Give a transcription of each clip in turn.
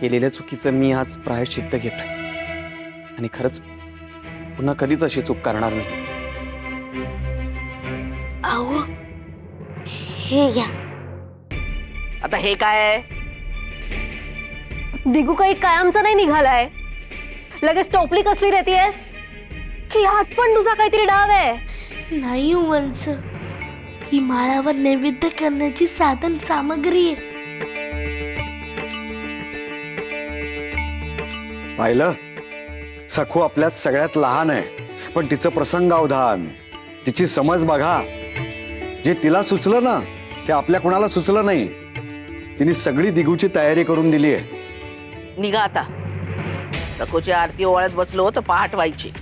केलेल्या चुकीचं मी आज प्रायश्चित्त घेतोय आणि खरंच पुन्हा कधीच अशी चूक करणार नाही. अहो हे घ्या. आता हे काय आहे? दिगू काही कायमचा नाही निघालाय. लगेच टोपली कसली देतेस की हात पण तुझा काहीतरी डाव आहे. नाही हो वंश, ही माळावर नैवेद्य करण्याची साधन सामग्री आहे. पाहिलं, सखू आपल्यात सगळ्यात लहान आहे, पण तिचं प्रसंगावधान, तिची समज बघा. जे तिला सुचलं ना ते आपल्या कोणाला सुचलं नाही. तिने सगळी दिगूची तयारी करून दिली आहे. निघा आता. सखूची आरती ओवाळत बसलो तर पहाट व्हायची.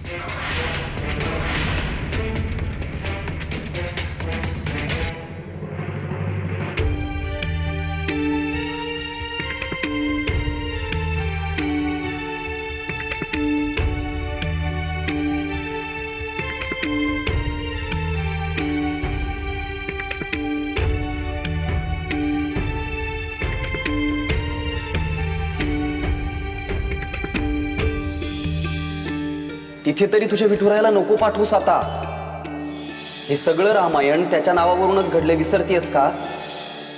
तिथे तरी तुझ्या विठुरायाला नको पाठवूस आता. हे सगळं रामायण त्याच्या नावावरूनच घडले, विसरतीयस का?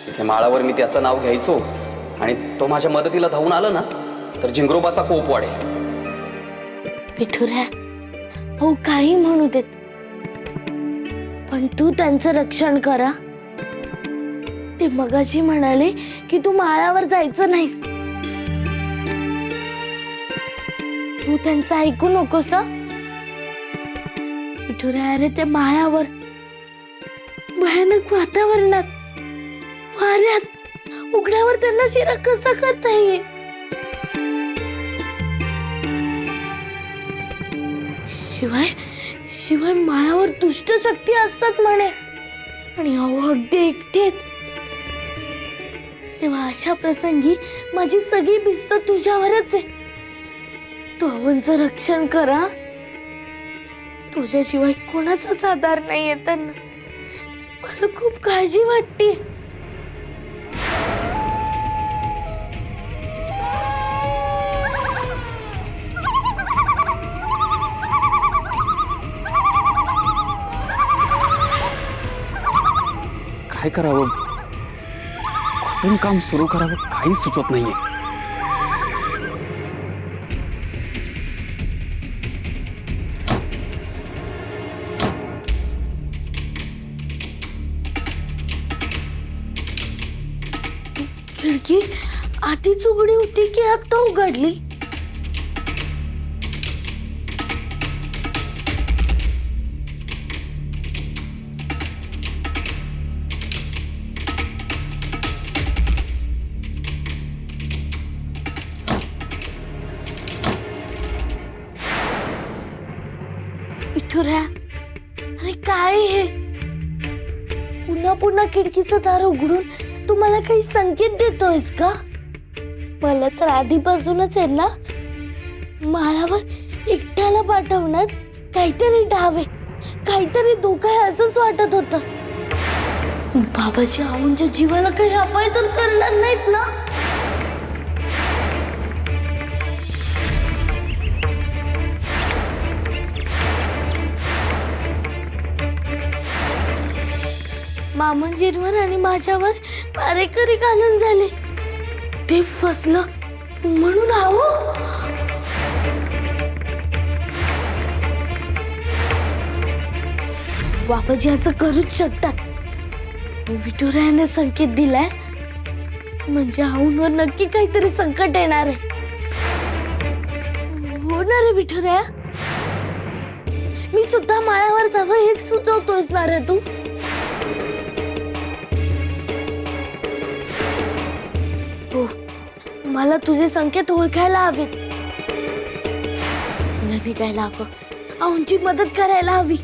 तिथे माळावर मी त्याचं नाव घ्यायचो आणि तो माझ्या मदतीला धावून आला ना तर जिंगरोबाचा कोप वाढेल. विठुऱ्या, हो काही म्हणू देत, पण तू त्यांचं रक्षण करा. ते मगाशी म्हणाले की तू माळावर जायचं नाहीस. तू त्यांचं ऐकू नकोस. विठुऱ्या, अरे ते माळावर भयानक वातावरणात, वाऱ्यात, उघड्यावर त्यांना शिरा कसा करता येईल? शिवाय शिवाय माळावर दुष्ट शक्ती असतात म्हणे, आणि अहो अगदी एकटेत. तेव्हा अशा प्रसंगी माझी सगळी भिस्त तुझ्यावरच आहे. तू अवनचं रक्षण करा. तुझ्याशिवाय कोणाचाच आधार नाहीये त्यांना. मला खूप काळजी वाटते. काय करावं, कुठून काम सुरू करावं काही सुचत नाहीये. खिडकी आधीच उघडी होती की आता उघडली? विठुऱ्या, अरे काय हे? पुन्हा पुन्हा खिडकीचं दार उघडून तू मला काही संकेत देतोयस का? मला तर आधीपासूनच आहे ना माळावर एकट्याला पाठवण्यात काहीतरी डाव आहे, काहीतरी धोका आहे असंच वाटत होतं. बाबाजी आऊंच्या जीवाला काही अपाय तर करणार नाहीत ना? मामांजींवर आणि माझ्यावर मारेकरी घालून झाले. ते फसलं म्हणून आहो. बाबाजी असं करूच शकतात. विठुरायाने संकेत दिलाय म्हणजे आऊंवर नक्की काहीतरी संकट येणार आहे. होणार आहे विठुराया. मी सुद्धा माळावर जावं हेच सुचवतोयस ना रे तू? हो, मला तुझे संकेत ओळखायला हवेत. निघायला हवं, आऊंची मदत करायला हवी.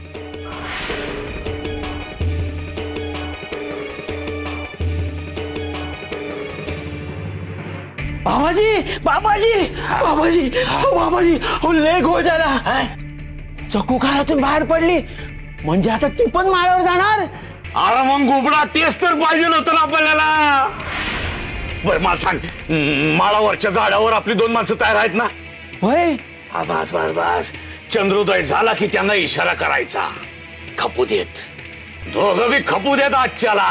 बाबाजी बाबाजी बाबाजी बाबाजी लय घोळ झाला. चकू घरातून बाहेर पडली म्हणजे आता ती पण माळावर जाणार. अरे मग घुबडा तेच तर पाहिजे होतं ना आपल्याला. बर मला सांग, माळावरच्या झाडावर आपली 2 माणसं तयार आहेत ना? होय. हा, बस बस बस. चंद्रोदय झाला की त्यांना इशारा करायचा, खपू देत. दोघं बी खपू देत आजच्याला.